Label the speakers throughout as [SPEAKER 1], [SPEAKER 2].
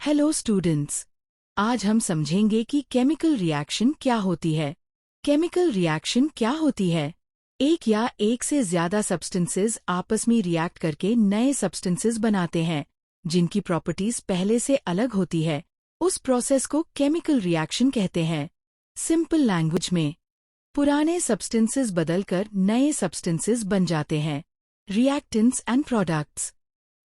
[SPEAKER 1] Hello students, आज हम समझेंगे कि केमिकल रिएक्शन क्या होती है। केमिकल रिएक्शन क्या होती है? एक या एक से ज्यादा सब्सटेंसेस आपस में रिएक्ट करके नए सब्सटेंसेस बनाते हैं, जिनकी प्रॉपर्टीज पहले से अलग होती है। उस प्रोसेस को केमिकल रिएक्शन कहते हैं। सिंपल लैंग्वेज में, पुराने सब्सटेंसेस बदलकर नए सब्सटेंसेस बन जाते हैं। Reactants and products.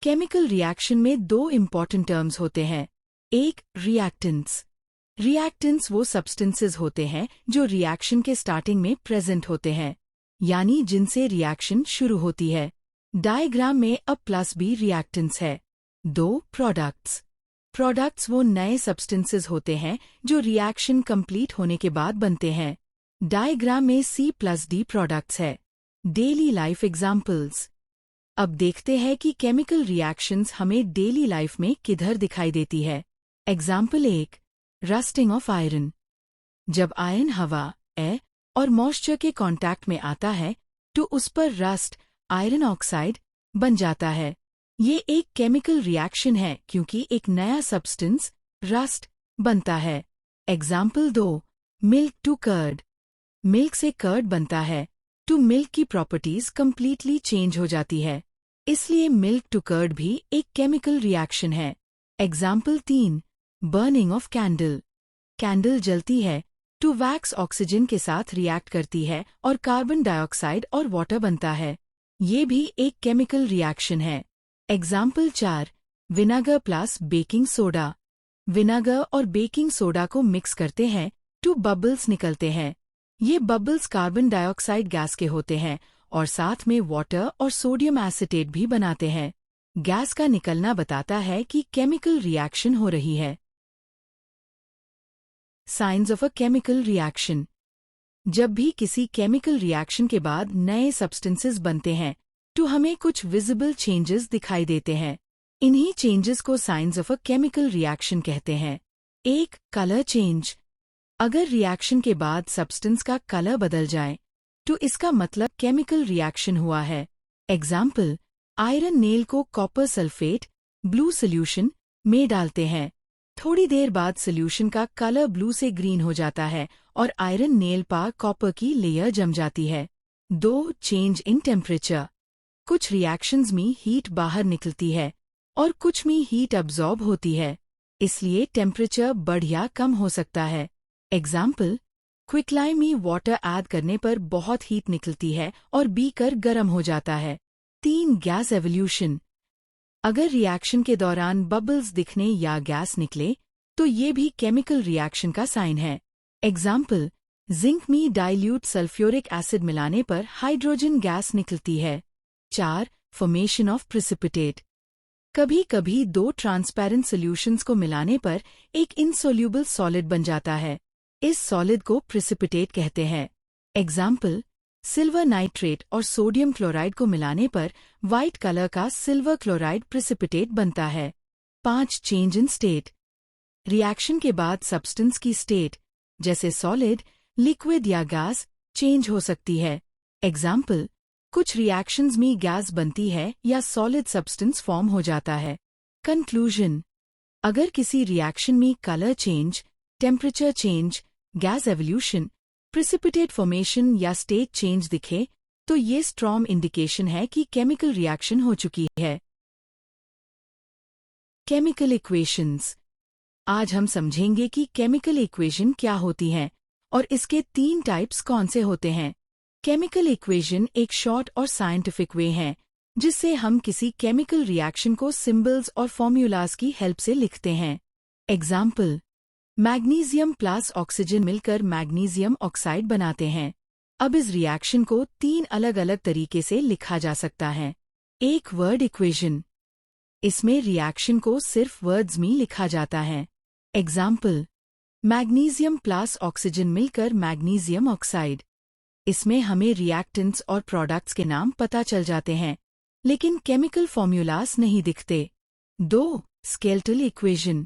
[SPEAKER 1] Chemical reaction में दो इम्पॉर्टेंट टर्म्स होते हैं। एक, रिएक्टेंट्स। रिएक्टेंट्स वो सब्सटेंसेस होते हैं जो रिएक्शन के स्टार्टिंग में प्रेजेंट होते हैं, यानी जिनसे रिएक्शन शुरू होती है। डायग्राम में अ प्लस बी रिएक्टेंट्स है। दो, प्रोडक्ट्स। प्रोडक्ट्स वो नए सब्सटेंसेस होते हैं जो रिएक्शन कंप्लीट होने के बाद बनते हैं। डायग्राम में सी प्लस डी प्रोडक्ट्स है। Daily life examples. अब देखते हैं कि केमिकल रिएक्शंस हमें डेली लाइफ में किधर दिखाई देती है। एग्जाम्पल एक, रस्टिंग ऑफ आयरन। जब आयरन हवा, एयर और मॉइस्चर के कांटेक्ट में आता है तो उस पर रस्ट, आयरन ऑक्साइड, बन जाता है। ये एक केमिकल रिएक्शन है क्योंकि एक नया सब्सटेंस, रस्ट, बनता है। एग्जाम्पल दो, मिल्क टू कर्ड। मिल्क से कर्ड बनता है तो मिल्क की प्रॉपर्टीज कंप्लीटली चेंज हो जाती है, इसलिए मिल्क टू कर्ड भी एक केमिकल रिएक्शन है। एग्जाम्पल तीन, बर्निंग ऑफ कैंडल। कैंडल जलती है तो वैक्स ऑक्सीजन के साथ रिएक्ट करती है और कार्बन डाइऑक्साइड और वाटर बनता है। ये भी एक केमिकल रिएक्शन है। एग्जाम्पल चार, vinegar plus baking soda. Vinegar और बेकिंग सोडा को मिक्स करते हैं तो बबल्स निकलते हैं। ये बबल्स कार्बन डाइऑक्साइड गैस के होते हैं और साथ में वाटर और सोडियम एसिटेट भी बनाते हैं। गैस का निकलना बताता है कि केमिकल रिएक्शन हो रही है। Science of a chemical reaction. जब भी किसी केमिकल रिएक्शन के बाद नए सब्सटेंसेस बनते हैं तो हमें कुछ विजिबल चेंजेस दिखाई देते हैं। इन्हीं चेंजेस को science of a chemical reaction कहते हैं। एक, कलर चेंज। अगर रिएक्शन के बाद सब्सटेंस का कलर बदल जाए तो इसका मतलब केमिकल रिएक्शन हुआ है। एग्जाम्पल, आयरन नेल को कॉपर सल्फेट, ब्लू सॉल्यूशन में डालते हैं। थोड़ी देर बाद सॉल्यूशन का कलर ब्लू से ग्रीन हो जाता है और आयरन नेल पर कॉपर की लेयर जम जाती है। दो, चेंज इन टेम्परेचर। कुछ रिएक्शंस में हीट बाहर निकलती है और कुछ में हीट अब्जॉर्ब होती है, इसलिए टेम्परेचर बढ़ या कम हो सकता है। एग्जाम्पल, क्विकलाइम में वाटर ऐड करने पर बहुत हीट निकलती है और बीकर गर्म हो जाता है। तीन, गैस एवोल्यूशन। अगर रिएक्शन के दौरान बबल्स दिखने या गैस निकले तो ये भी केमिकल रिएक्शन का साइन है। एग्जाम्पल, जिंक में डाइल्यूट सल्फ्यूरिक एसिड मिलाने पर हाइड्रोजन गैस निकलती है। चार, फॉर्मेशन ऑफ प्रिसिपिटेट। कभी कभी दो ट्रांसपेरेंट सॉल्यूशंस को मिलाने पर एक इनसोल्यूबल सॉलिड बन जाता है। इस सॉलिड को प्रिसिपिटेट कहते हैं। एग्जाम्पल, सिल्वर नाइट्रेट और सोडियम क्लोराइड को मिलाने पर व्हाइट कलर का सिल्वर क्लोराइड प्रिसिपिटेट बनता है। पांच, चेंज इन स्टेट। रिएक्शन के बाद सब्सटेंस की स्टेट, जैसे सॉलिड, लिक्विड या गैस, चेंज हो सकती है। एग्जाम्पल, कुछ रिएक्शंस में गैस बनती है या सॉलिड सब्सटेंस फॉर्म हो जाता है। कंक्लूजन, अगर किसी रिएक्शन में colour change, temperature change, gas evolution, precipitate formation या स्टेट चेंज दिखे तो ये स्ट्रॉन्ग इंडिकेशन है कि केमिकल रिएक्शन हो चुकी है। Chemical equations. आज हम समझेंगे कि केमिकल इक्वेशन क्या होती हैं और इसके तीन टाइप्स कौन से होते हैं। केमिकल इक्वेशन एक शॉर्ट और साइंटिफिक वे है जिससे हम किसी केमिकल रिएक्शन को सिंबल्स और फॉर्मूलाज की हेल्प से लिखते हैं। एग्जाम्पल, मैग्नीशियम प्लस ऑक्सीजन मिलकर मैग्नीशियम ऑक्साइड बनाते हैं। अब इस रिएक्शन को तीन अलग अलग तरीके से लिखा जा सकता है। एक, वर्ड इक्वेशन। इसमें रिएक्शन को सिर्फ वर्ड्स में लिखा जाता है। एग्जाम्पल, मैग्नीशियम प्लस ऑक्सीजन मिलकर मैग्नीशियम ऑक्साइड। इसमें हमें रिएक्टेंट्स और प्रोडक्ट्स के नाम पता चल जाते हैं, लेकिन केमिकल फॉर्मूलाज नहीं दिखते। दो, स्केलेटल इक्वेशन।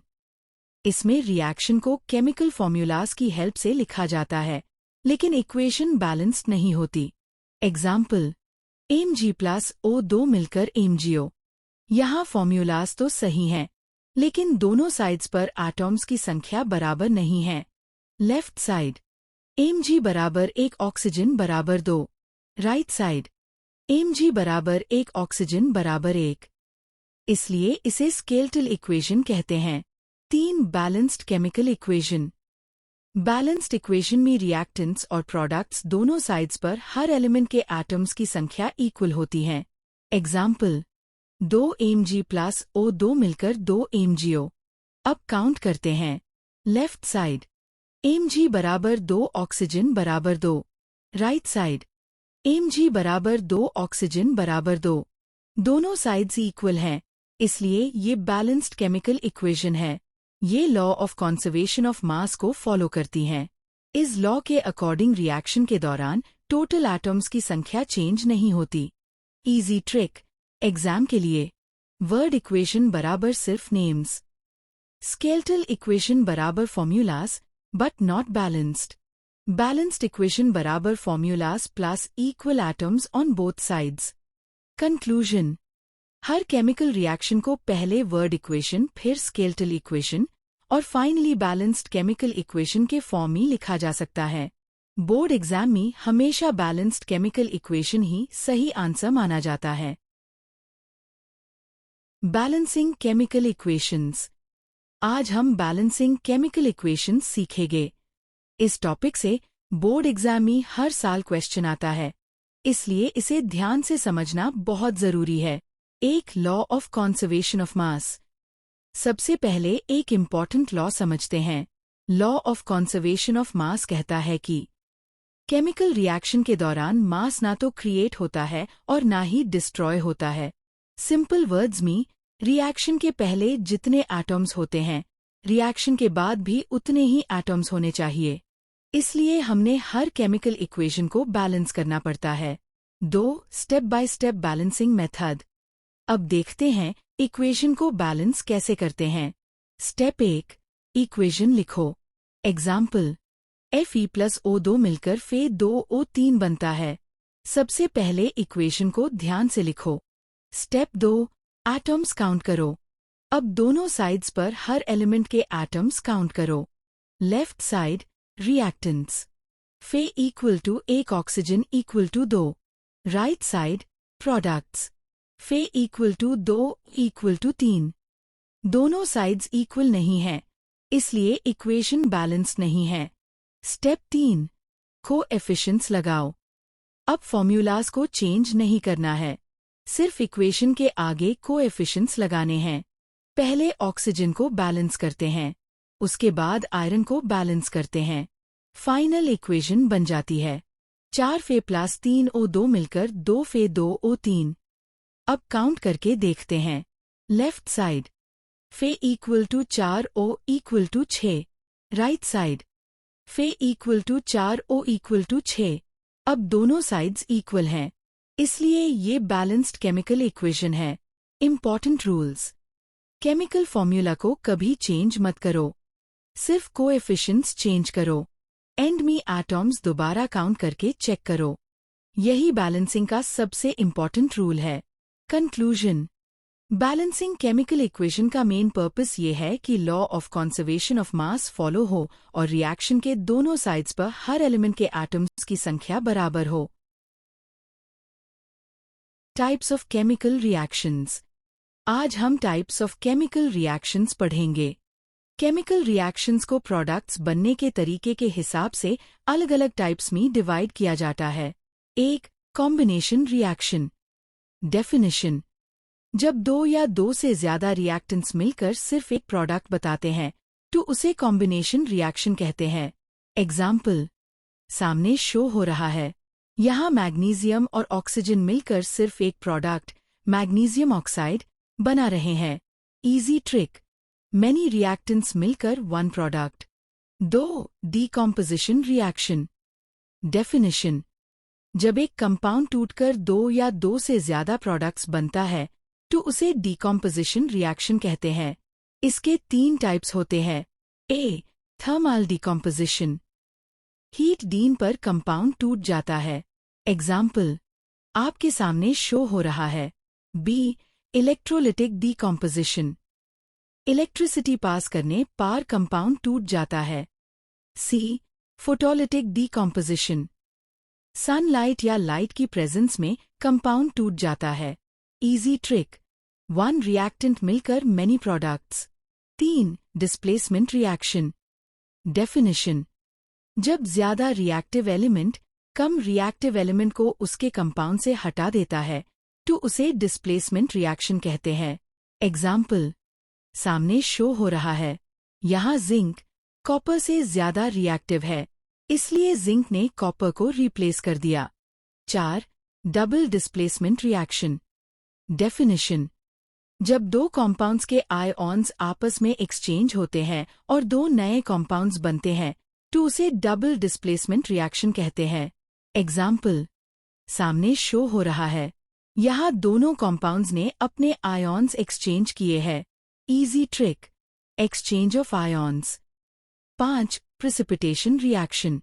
[SPEAKER 1] इसमें रिएक्शन को केमिकल फॉर्मूलाज की हेल्प से लिखा जाता है, लेकिन इक्वेशन बैलेंस्ड नहीं होती। एग्जाम्पल, Mg प्लस O2 मिलकर MgO। यहाँ फॉर्मूलाज तो सही हैं, लेकिन दोनों साइड्स पर एटॉम्स की संख्या बराबर नहीं है। लेफ्ट साइड Mg बराबर 1 ऑक्सीजन बराबर 2। राइट साइड Mg बराबर 1 ऑक्सीजन बराबर 1। इसलिए इसे स्केलेटल इक्वेशन कहते हैं। 3 balanced chemical equation. Balanced equation में रिएक्टेंट्स और प्रोडक्ट्स दोनों साइड्स पर हर एलिमेंट के एटम्स की संख्या इक्वल होती है। एग्जाम्पल 2 Mg प्लस O2 मिलकर 2 MgO। अब काउंट करते हैं। लेफ्ट साइड Mg बराबर 2 ऑक्सीजन बराबर 2। राइट साइड Mg बराबर 2 ऑक्सीजन बराबर 2। दोनों साइड्स इक्वल हैं, इसलिए ये बैलेंस्ड केमिकल इक्वेशन है। ये law of conservation of mass को फॉलो करती हैं। इस लॉ के अकॉर्डिंग रिएक्शन के दौरान टोटल एटम्स की संख्या चेंज नहीं होती। इजी ट्रिक एग्जाम के लिए। वर्ड इक्वेशन बराबर सिर्फ नेम्स। स्केलेटल इक्वेशन बराबर formulas but not balanced. Balanced equation बराबर formulas plus equal atoms on both sides. Conclusion हर केमिकल रिएक्शन को पहले वर्ड इक्वेशन, फिर स्केलेटल इक्वेशन और फाइनली बैलेंस्ड केमिकल इक्वेशन के फॉर्म में लिखा जा सकता है। बोर्ड एग्जाम में हमेशा बैलेंस्ड केमिकल इक्वेशन ही सही आंसर माना जाता है। Balancing chemical equations. आज हम बैलेंसिंग केमिकल इक्वेशंस सीखेंगे। इस टॉपिक से बोर्ड एग्जाम में हर साल क्वेश्चन आता है, इसलिए इसे ध्यान से समझना बहुत जरूरी है। एक law of conservation of mass. सबसे पहले एक इम्पॉर्टेंट लॉ समझते हैं। Law of conservation of mass कहता है कि केमिकल रिएक्शन के दौरान मास ना तो क्रिएट होता है और ना ही डिस्ट्रॉय होता है। सिंपल वर्ड्स में रिएक्शन के पहले जितने एटम्स होते हैं, रिएक्शन के बाद भी उतने ही एटम्स होने चाहिए। इसलिए हमने हर केमिकल इक्वेशन को बैलेंस करना पड़ता है। 2 step by step balancing method. अब देखते हैं इक्वेशन को बैलेंस कैसे करते हैं। स्टेप 1 इक्वेशन लिखो। एग्जाम्पल Fe प्लस O2 मिलकर Fe2O3 बनता है। सबसे पहले इक्वेशन को ध्यान से लिखो। स्टेप 2 एटम्स काउंट करो। अब दोनों साइड्स पर हर एलिमेंट के एटम्स काउंट करो। Left side reactants Fe equal to 1 oxygen equal to 2। Right side products Fe equal to 2 equal to 3। दोनों साइड्स इक्वल नहीं हैं, इसलिए इक्वेशन बैलेंस्ड नहीं है। स्टेप 3 कोएफिशिएंट्स लगाओ। अब फॉर्मूलाज को चेंज नहीं करना है, सिर्फ इक्वेशन के आगे कोएफिशिएंट्स लगाने हैं। पहले ऑक्सीजन को बैलेंस करते हैं, उसके बाद आयरन को बैलेंस करते हैं। फाइनल इक्वेशन बन जाती है 4 Fe प्लस 3 O2 मिलकर 2 Fe2O3। अब काउंट करके देखते हैं। Left side Fe equal to 4 O equal to 6। Right side Fe equal to 4 O equal to 6। अब दोनों साइड्स इक्वल हैं, इसलिए ये बैलेंस्ड केमिकल इक्वेशन है। Important rules. केमिकल फॉर्मूला को कभी चेंज मत करो, सिर्फ कोएफिशिएंट्स चेंज करो। एंड में एटॉम्स दोबारा काउंट करके चेक करो। यही बैलेंसिंग का सबसे इम्पॉर्टेंट रूल है। कंक्लूजन बैलेंसिंग केमिकल इक्वेशन का मेन पर्पस ये है कि law of conservation of mass follow हो और रिएक्शन के दोनों साइड्स पर हर एलिमेंट के एटम्स की संख्या बराबर हो। Types of chemical reactions. आज हम टाइप्स ऑफ केमिकल रिएक्शंस पढ़ेंगे। केमिकल रिएक्शंस को प्रोडक्ट्स बनने के तरीके के हिसाब से अलग अलग टाइप्स में डिवाइड किया जाता है। 1 कॉम्बिनेशन रिएक्शन। डेफिनेशन जब 2 या 2 से ज्यादा रिएक्टेंट्स मिलकर सिर्फ एक प्रोडक्ट बताते हैं तो उसे कॉम्बिनेशन रिएक्शन कहते हैं। एग्जाम्पल सामने शो हो रहा है। यहाँ मैग्नीशियम और ऑक्सीजन मिलकर सिर्फ एक प्रोडक्ट मैग्नीशियम ऑक्साइड बना रहे हैं। इजी ट्रिक मेनी रिएक्टेंट्स मिलकर 1 प्रोडक्ट। 2 decomposition reaction. डेफिनेशन जब एक कंपाउंड टूटकर 2 या 2 से ज्यादा प्रोडक्ट्स बनता है तो उसे डीकॉम्पोजिशन रिएक्शन कहते हैं। इसके 3 टाइप्स होते हैं। ए थर्मल डीकॉम्पोजिशन हीट डीन पर कंपाउंड टूट जाता है। एग्जाम्पल आपके सामने शो हो रहा है। B electrolytic decomposition electricity pass करने पार कंपाउंड टूट जाता है। C, photolytic decomposition. सनलाइट या लाइट की प्रेजेंस में कंपाउंड टूट जाता है। इजी ट्रिक, वन रिएक्टेंट मिलकर many products. 3. Displacement reaction. Definition, जब ज्यादा रिएक्टिव एलिमेंट कम रिएक्टिव एलिमेंट को उसके कंपाउंड से हटा देता है तो उसे डिस्प्लेसमेंट रिएक्शन कहते हैं। एग्जाम्पल, सामने शो हो रहा है। यहाँ जिंक कॉपर से ज्यादा रिएक्टिव है, इसलिए जिंक ने कॉपर को रिप्लेस कर दिया। 4. Double displacement reaction. डेफिनिशन, जब दो कॉम्पाउंड्स के आयॉन्स आपस में एक्सचेंज होते हैं और दो नए कॉम्पाउंड्स बनते हैं तो उसे डबल डिस्प्लेसमेंट रिएक्शन कहते हैं। एग्जाम्पल, सामने शो हो रहा है। यहाँ दोनों कॉम्पाउंड्स ने अपने आयॉन्स एक्सचेंज किए हैं। Easy trick, exchange of ions. 5. Precipitation reaction.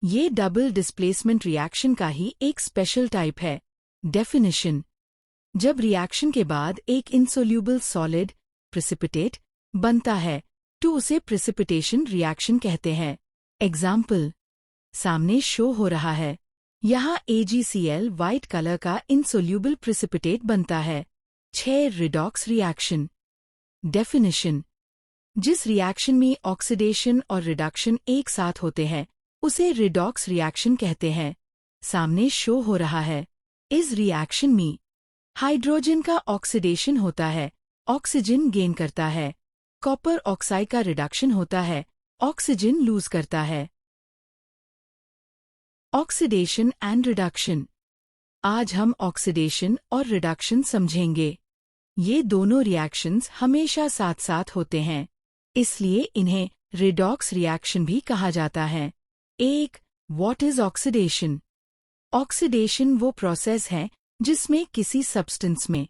[SPEAKER 1] ये डबल डिस्प्लेसमेंट रिएक्शन का ही एक स्पेशल टाइप है। डेफिनिशन, जब रिएक्शन के बाद एक इनसोल्यूबल सॉलिड प्रिसिपिटेट बनता है तो उसे प्रिसिपिटेशन रिएक्शन कहते हैं। एग्जाम्पल, सामने शो हो रहा है। यहाँ AgCl व्हाइट कलर का इनसोल्यूबल प्रिसिपिटेट बनता है। 6. Redox reaction. डेफिनिशन, जिस रिएक्शन में ऑक्सीडेशन और रिडक्शन एक साथ होते हैं उसे रिडॉक्स रिएक्शन कहते हैं। सामने शो हो रहा है। इस रिएक्शन में हाइड्रोजन का ऑक्सीडेशन होता है, ऑक्सीजन गेन करता है। कॉपर ऑक्साइड का रिडक्शन होता है, ऑक्सीजन लूज करता है। Oxidation and reduction. आज हम ऑक्सीडेशन और रिडक्शन समझेंगे। ये दोनों रिएक्शंस हमेशा साथ साथ होते हैं, इसलिए इन्हें रिडॉक्स रिएक्शन भी कहा जाता है। 1. What is oxidation? ऑक्सीडेशन वो प्रोसेस है जिसमें किसी सब्सटेंस में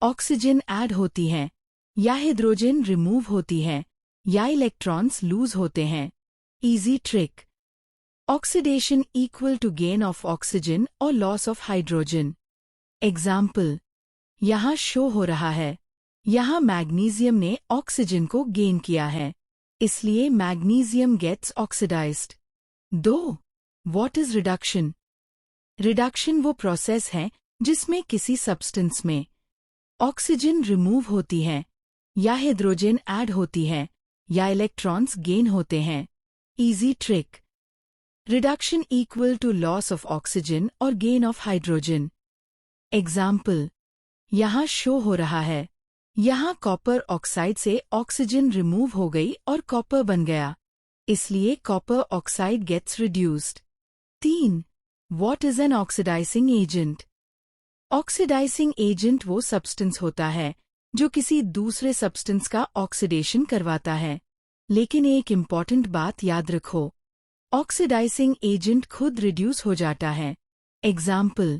[SPEAKER 1] ऑक्सीजन ऐड होती है या हाइड्रोजन रिमूव होती है या इलेक्ट्रॉन्स लूज होते हैं। Easy trick, oxidation equal to gain of oxygen और लॉस ऑफ हाइड्रोजन। एग्जाम्पल, यहाँ शो हो रहा है। यहाँ मैग्नीशियम ने ऑक्सीजन को गेन किया है, इसलिए magnesium gets oxidised. 2. What is reduction? Reduction वो प्रोसेस है जिसमें किसी सब्सटेंस में ऑक्सीजन रिमूव होती है या हाइड्रोजन ऐड होती है या इलेक्ट्रॉन्स गेन होते हैं। Easy trick, reduction equal to loss of oxygen और गेन ऑफ हाइड्रोजन। एग्जाम्पल, यहाँ शो हो रहा है। यहाँ कॉपर ऑक्साइड से ऑक्सीजन रिमूव हो गई और कॉपर बन गया, इसलिए copper oxide gets reduced. 3. What is an oxidising agent? Oxidising agent वो सब्सटेंस होता है जो किसी दूसरे सब्सटेंस का ऑक्सीडेशन करवाता है। लेकिन एक इम्पॉर्टेंट बात याद रखो, ऑक्सीडाइजिंग एजेंट खुद रिड्यूस हो जाता है। एग्जाम्पल,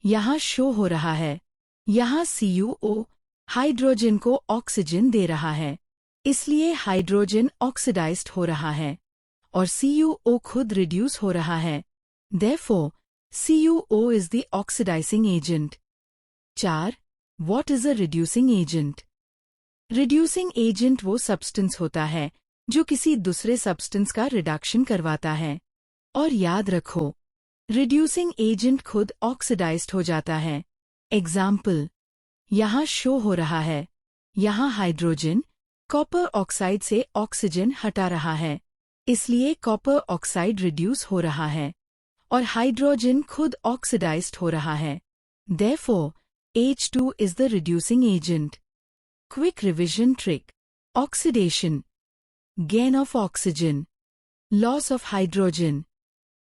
[SPEAKER 1] यहाँ शो हो रहा है। यहाँ CuO हाइड्रोजन को ऑक्सीजन दे रहा है, इसलिए हाइड्रोजन ऑक्सीडाइज्ड हो रहा है और CuO खुद रिड्यूस हो रहा है। Therefore, CuO is the oxidizing agent. 4. What is a reducing agent? Reducing agent वो सब्सटेंस होता है जो किसी दूसरे सब्सटेंस का रिडक्शन करवाता है। और याद रखो, रिड्यूसिंग एजेंट खुद ऑक्सीडाइज्ड हो जाता है। एग्जाम्पल, यहाँ शो हो रहा है। यहाँ हाइड्रोजन कॉपर ऑक्साइड से ऑक्सीजन हटा रहा है, इसलिए कॉपर ऑक्साइड रिड्यूस हो रहा है और हाइड्रोजन खुद ऑक्सीडाइज्ड हो रहा है। Therefore, H2 is the reducing agent. Quick revision trick. Oxidation. Gain of oxygen. Loss of hydrogen.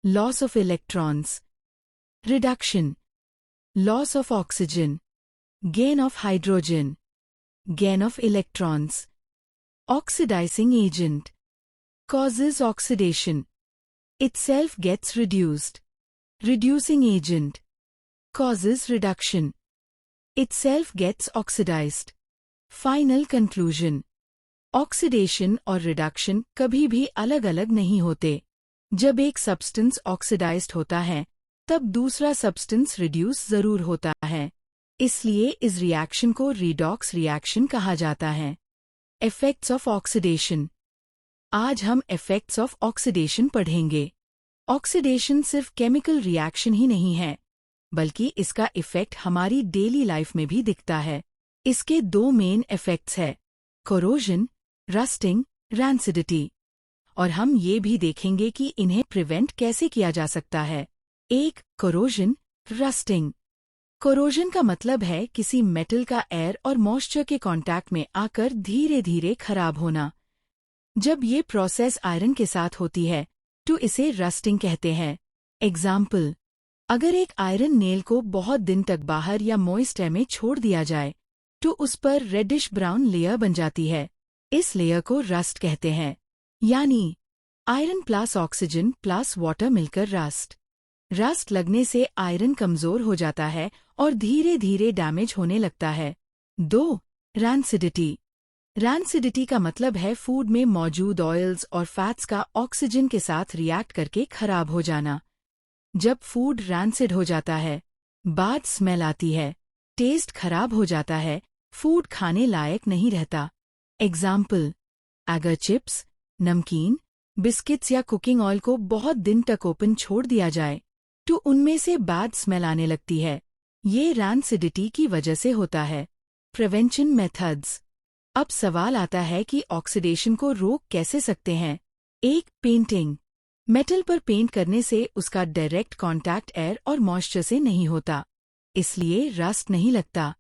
[SPEAKER 1] Loss of electrons. Reduction. Loss of oxygen. Gain of hydrogen. Gain of electrons. Oxidizing agent. Causes oxidation. Itself gets reduced. Reducing agent. Causes reduction. Itself gets oxidized. Final conclusion. Oxidation और reduction कभी भी अलग अलग नहीं होते। जब एक substance oxidised होता है तब दूसरा सब्सटेंस रिड्यूस जरूर होता है, इसलिए इस रिएक्शन को रिडॉक्स रिएक्शन कहा जाता है। Effects of oxidation. आज हम इफेक्ट्स ऑफ ऑक्सीडेशन पढ़ेंगे। ऑक्सीडेशन सिर्फ केमिकल रिएक्शन ही नहीं है, बल्कि इसका इफेक्ट हमारी डेली लाइफ में भी दिखता है। इसके दो मेन इफेक्ट्स है, कोरोजन, रस्टिंग, रैंसिडिटी। और हम ये भी देखेंगे कि इन्हें प्रिवेंट कैसे किया जा सकता है। एक, कोरोजन, रस्टिंग। कोरोजन का मतलब है किसी मेटल का एयर और मॉइस्चर के कांटेक्ट में आकर धीरे धीरे खराब होना। जब ये प्रोसेस आयरन के साथ होती है तो इसे रस्टिंग कहते हैं। एग्जाम्पल, अगर एक आयरन नेल को बहुत दिन तक बाहर या मॉइस्ट एयर में छोड़ दिया जाए तो उस पर रेडिश ब्राउन लेयर बन जाती है। इस लेयर को रस्ट कहते हैं, यानी iron plus oxygen plus water मिलकर रस्ट। रस्ट लगने से आयरन कमजोर हो जाता है और धीरे धीरे डैमेज होने लगता है। 2. रैंसिडिटी। रैंसिडिटी का मतलब है फूड में मौजूद ऑयल्स और फैट्स का ऑक्सीजन के साथ रिएक्ट करके खराब हो जाना। जब फूड रैंसिड हो जाता है, बाद स्मेल आती है, टेस्ट खराब हो जाता है, फूड खाने लायक नहीं रहता। एग्जाम्पल, अगर चिप्स, नमकीन, बिस्किट्स या कुकिंग ऑयल को बहुत दिन तक ओपन छोड़ दिया जाए तो उनमें से बैड स्मेल आने लगती है। ये रैंसिडिटी की वजह से होता है। Prevention methods. अब सवाल आता है कि ऑक्सीडेशन को रोक कैसे सकते हैं। एक, पेंटिंग। मेटल पर पेंट करने से उसका डायरेक्ट कांटेक्ट एयर और मॉइस्चर से नहीं होता, इसलिए रस्ट नहीं लगता।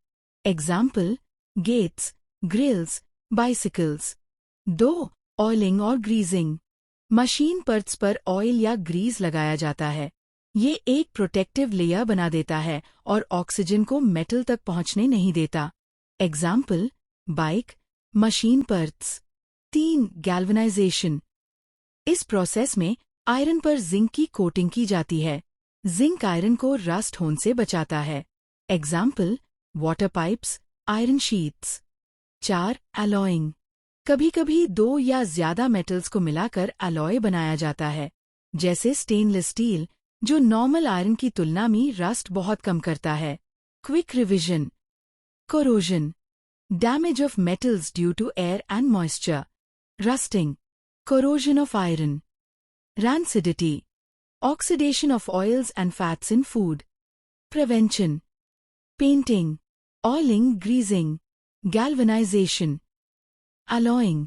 [SPEAKER 1] Example, gates, grills, bicycles. 2. Oiling और ग्रीजिंग। मशीन पार्ट्स पर ऑयल या ग्रीस लगाया जाता है। ये एक प्रोटेक्टिव लेयर बना देता है और ऑक्सीजन को मेटल तक पहुंचने नहीं देता। Example, bike, machine parts. 3. Galvanisation. इस प्रोसेस में आयरन पर जिंक की कोटिंग की जाती है। जिंक आयरन को रस्ट होने से बचाता है। Example, water pipes, iron sheets. 4. Alloying. कभी कभी 2 या ज्यादा मेटल्स को मिलाकर अलॉय बनाया जाता है, जैसे स्टेनलेस स्टील, जो नॉर्मल आयरन की तुलना में रस्ट बहुत कम करता है। Quick revision. Corrosion, damage of metals due to air and moisture. Rusting, corrosion of iron. Rancidity, oxidation of oils and fats in food. Prevention, painting, oiling, greasing, galvanization. Alloying,